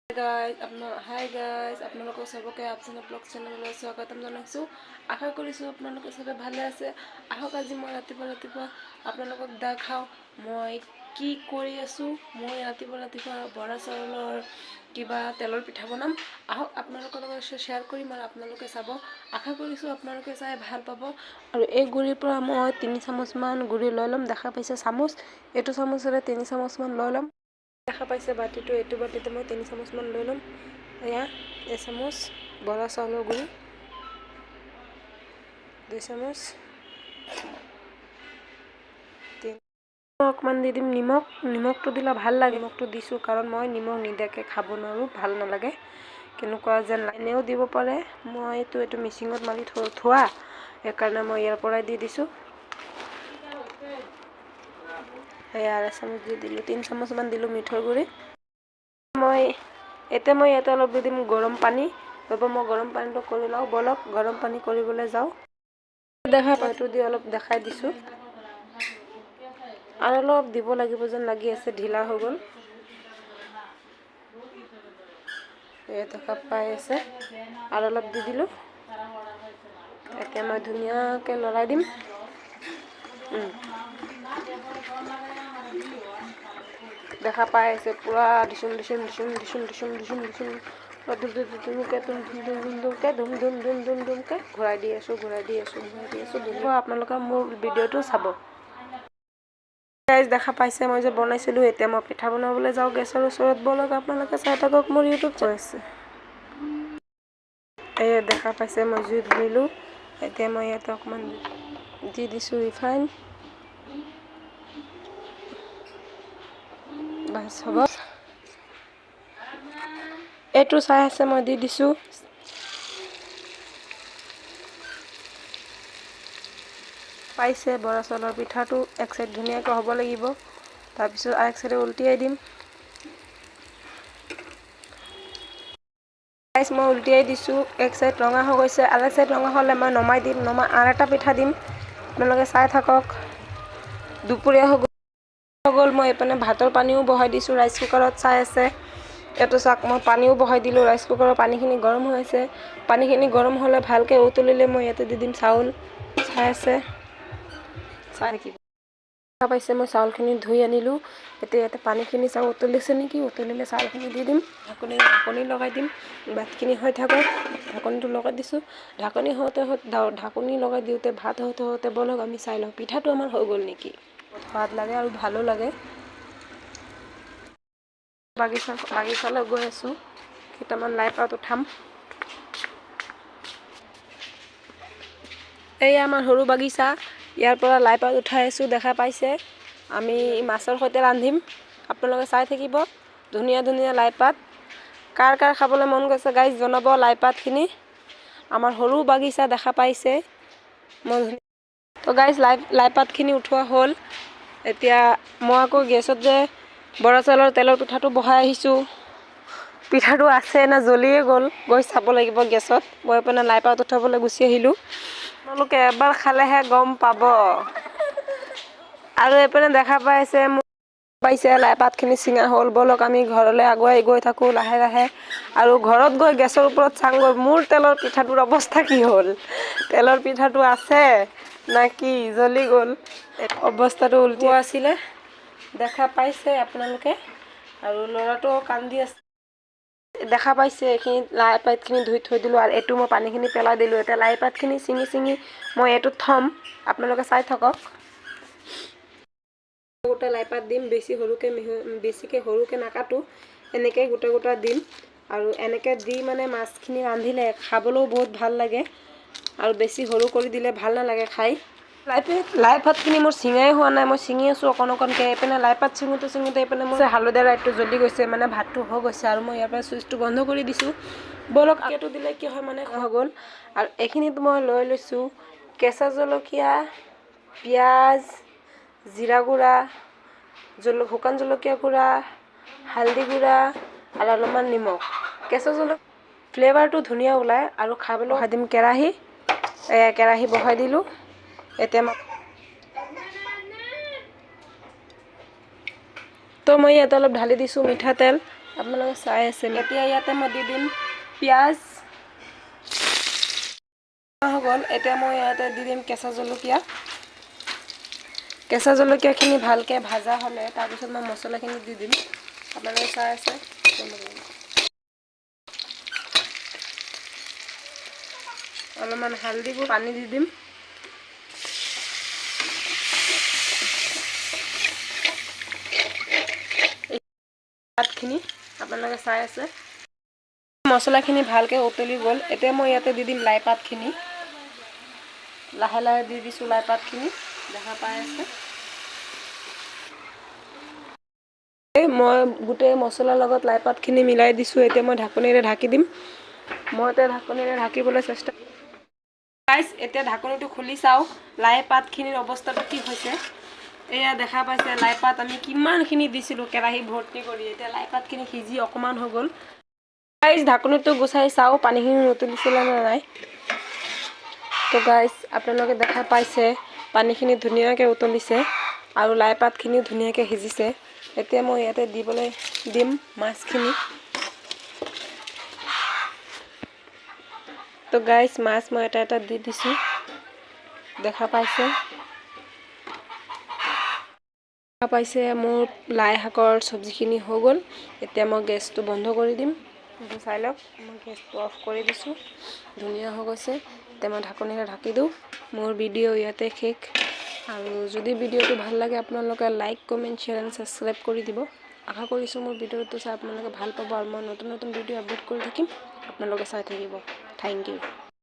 Hi guys আপোনালোকক সবকে আপচেনা blog চেনেললৈ স্বাগতম জনাইছোঁ। আশা কৰিছোঁ আপোনালোকে সবে ভালে আছে। আহক আজি মই ৰাতিপুৱা আপোনালোকক দেখাওঁ মই কি কৰি আছোঁ। মই ৰাতিপুৱা বৰা চাউলৰ কিবা তেলৰ পিঠা বনাম। আহক আপোনালোকৰ লগত শ্বেয়াৰ কৰিম আৰু আপোনালোকে চাব। আশা কৰিছোঁ আপোনালোকে চাই ভাল পাব। আৰু এই গুড়িৰ পৰা মই 3 চামুচমান গুড়ি লৈ ল'ম। দেখা পাইছে চামুচ, এইটো চামুচেৰে 3 চামুচমান লৈ ল'ম। দেখা পাইছে বাটিটো, এইটো বাটিতে মই 3 চামুচমান লৈ ল'ম। এয়া এচামুচ বৰা চাউলৰ গুড়ি, 2 চামুচ, অকণমান দি দিম নিমখটো দিলে ভাল লাগে। নিমখটো দিছোঁ কাৰণ মই নিমখ নিদিয়াকৈ খাব নোৱাৰোঁ, ভাল নালাগে, কেনেকুৱা যেন এনেও দিব পাৰে। মইতো এইটো মিচিঙত মাৰি থোৱা, সেইকাৰণে মই ইয়াৰ পৰাই দি দিছোঁ। এয়া এচামুচ দি দিলোঁ, 3 চামুচমান দিলোঁ মিঠৰ গুড়ি। মই ইয়াতে অলপ দি দিম গৰম পানী। মই গৰম পানীটো কৰি লওঁ, বলক গৰম পানী কৰিবলৈ যাওঁ। এইটো দি অলপ দেখাই দিছোঁ, আৰু অলপ দিব লাগিব যেন লাগি আছে, ঢিলা হৈ গ'ল। দেখা পাই আছে, আৰু অলপ দি দিলোঁ। এতিয়া মই ধুনীয়াকৈ লৰাই দিম। দেখা পাই আছে পুৰা ধুম ঘূৰাই দি আছোঁ। আপোনালোকে মোৰ ভিডিঅ'টো চাব। দেখা পাইছে মই যে বনাইছিলোঁ। এতিয়া মই পিঠা বনাবলৈ যাওঁ গেছৰ ওচৰত। বলক আপোনালোকে চাই থাকক মোৰ ইউটিউব চেনেল আছে। এই দেখা পাইছে মই জুই ধৰিলোঁ। এতিয়া মই ইয়াতে অকণমান দি দিছোঁ ৰিফাইন। বাছ হ'ব। এইটো চাই আছে মই দি দিছোঁ। পাইছে বৰা চাউলৰ পিঠাটো এক চাইড ধুনীয়াকৈ হ'ব লাগিব, তাৰপিছত আৰু এক চাইডে উলটিয়াই দিম। মই উলটিয়াই দিছোঁ, এক চাইড ৰঙা হৈ গৈছে, আৰু এক চাইড ৰঙা হ'লে মই নমাই দিম। আৰু এটা পিঠা দিম, আপোনালোকে চাই থাকক। দুপৰীয়া হৈ গ'ল। মই এইপিনে ভাতৰ পানীও বহাই দিছোঁ ৰাইচ কুকাৰত, চাই আছে। এইটো চাওক, মই পানীও বহাই দিলোঁ ৰাইচ কুকাৰৰ। পানীখিনি গৰম হৈ আছে। পানীখিনি গৰম হ'লে ভালকৈ উতলিলে মই ইয়াতে দি দিম চাউল। চাই আছে, চাই থাকিব। দেখা পাইছে মই চাউলখিনি ধুই আনিলোঁ। এতিয়া ইয়াতে পানীখিনি চাউল উতলিছে নেকি, উতলিলে চাউলখিনি দি দিম। ঢাকনি লগাই দিম। ভাতখিনি হৈ থাকক। ঢাকনিটো লগাই দিছোঁ। ঢাকনি লগাই দিওঁতে ভাত হওঁতে বলক আমি চাই লওঁ পিঠাটো আমাৰ হৈ গ'ল নেকি। সোৱাদ লাগে আৰু ভালো লাগে। বাগিচালৈ গৈ আছোঁ, কেইটামান লাই পাত উঠাম। এই আমাৰ সৰু বাগিচা, ইয়াৰ পৰা লাই পাত উঠাই আছোঁ। দেখা পাইছে আমি মাছৰ সৈতে ৰান্ধিম। আপোনালোকে চাই থাকিব। ধুনীয়া লাই পাত। কাৰ খাবলৈ মন গৈছে গাইজ জনাব। লাই পাতখিনি আমাৰ সৰু বাগিচা, দেখা পাইছে। তো গাইজ লাই পাতখিনি উঠোৱা হ'ল। এতিয়া মই আকৌ গেছত যে বৰা চাউলৰ তেলৰ পিঠাটো বহাই আহিছোঁ। পিঠাটো আছে নে জ্বলিয়ে গ'ল, গৈ চাব লাগিব গেছত। মই এইপিনে লাই পাত উঠাবলৈ গুচি আহিলোঁ। আপোনালোকে এবাৰ খালেহে গম পাব। আৰু এইপিনে দেখা পাইছে লাই পাতখিনি ছিঙা হ'ল। বলক আমি ঘৰলৈ আগুৱাই গৈ থাকোঁ লাহে। আৰু ঘৰত গৈ গেছৰ ওপৰত চাংগৈ মোৰ তেলৰ পিঠাটোৰ অৱস্থা কি হ'ল। তেলৰ পিঠাটো আছে না কি জ্বলি গ'ল। অৱস্থাটো উল্টি আছিলে, দেখা পাইছে আপোনালোকে। আৰু ল'ৰাটোও কান্দি আছে। দেখা পাইছে এইখিনি লাই পাতখিনি ধুই থৈ দিলোঁ, আৰু এইটো মই পানীখিনি পেলাই দিলোঁ। এতিয়া লাই পাতখিনি ছিঙি মই এইটোত থ'ম। আপোনালোকে চাই থাকক। গোটা লাই পাত দিম, বেছিকৈ সৰুকৈ নাকাটো, এনেকৈ গোটা দিম। আৰু এনেকৈ দি মানে মাছখিনি ৰান্ধিলে খাবলৈও বহুত ভাল লাগে, আৰু বেছি সৰু কৰি দিলে ভাল নালাগে খাই। লাই পাতখিনি মোৰ ছিঙাই হোৱা নাই, মই ছিঙি আছোঁ অকণকৈ। এইপিনে লাই পাত ছিঙোতে এইপিনে মোৰ হালধীয়া লাইটটো জ্বলি গৈছে, মানে ভাতটো হৈ গৈছে। আৰু মই ইয়াৰ পৰা চুইচটো বন্ধ কৰি দিছোঁ। বলক এইটো দিলে কি হয় মানে হৈ গ'ল। আৰু এইখিনিত মই লৈ লৈছোঁ কেঁচা জলকীয়া, পিঁয়াজ, জিৰা গুড়া, শুকান জলকীয়া গুড়া, হালধি গুড়া, আৰু অলপমান নিমখ। কেঁচা জলকীয়া ফ্লেভাৰটো ধুনীয়া ওলায় আৰু খাবলৈ। বহাই দিম কেৰাহী বহাই দিলোঁ। এতিয়া মই ইয়াতে অলপ ঢালি দিছোঁ মিঠাতেল। আপোনালোকে চাই আছে। এতিয়া ইয়াতে মই দি দিম পিঁয়াজ হৈ গ'ল। এতিয়া মই ইয়াতে দি দিম কেঁচা জলকীয়া। কেঁচা জলকীয়াখিনি ভালকৈ ভাজা হ'লে তাৰপিছত মই মছলাখিনি দি দিম। আপোনালোকে চাই আছে। অলপমান হালধিবোৰ পানী দি দিম। পাতখিনি আপোনালোকে চাই আছে। মছলাখিনি ভালকৈ উতলি গ'ল। এতিয়া মই ইয়াতে দি দিম লাই পাতখিনি। লাহে লাহে দি দিছোঁ লাই পাতখিনি, দেখা পাই আছে। মই গোটেই মছলাৰ লগত লাই পাতখিনি মিলাই দিছোঁ। এতিয়া মই ঢাকনিৰে ঢাকি দিম। মই এতিয়া ঢাকনিৰে ঢাকিবলৈ চেষ্টা গাইছ। এতিয়া ঢাকনিটো খুলি চাওঁ লাই পাতখিনিৰ অৱস্থাটো কি হৈছে। এয়া দেখা পাইছে লাই পাত আমি কিমানখিনি দিছিলোঁ কেৰাহী ভৰ্তি কৰি। এতিয়া লাই পাতখিনি সিজি অকণমান হৈ গ'ল। গাইছ ঢাকনিটো গুচাই চাওঁ পানীখিনি উতলিছিলে নে নাই। তো গাইছ আপোনালোকে দেখা পাইছে পানীখিনি ধুনীয়াকৈ উতলিছে আৰু লাই পাতখিনিও ধুনীয়াকৈ সিজিছে। এতিয়া মই ইয়াতে দিবলৈ দিম মাছখিনি। তো গাইছ মাছ মই এটা এটা দি দিছোঁ, দেখা পাইছে। মোৰ লাই শাকৰ চব্জিখিনি হৈ গ'ল। এতিয়া মই গেছটো বন্ধ কৰি দিম। চাই লওক মই গেছটো অফ কৰি দিছোঁ, ধুনীয়া হৈ গৈছে। এতিয়া মই ঢাকনিৰে ঢাকি দিওঁ। মোৰ ভিডিঅ' ইয়াতে শেষ। আৰু যদি ভিডিঅ'টো ভাল লাগে আপোনালোকে like comment share and subscribe কৰি দিব। আশা কৰিছোঁ মোৰ ভিডিঅ'টো চাই আপোনালোকে ভাল পাব আৰু মই নতুন নতুন ভিডিঅ' আপলোড কৰি থাকিম, আপোনালোকে চাই থাকিব। Thank U.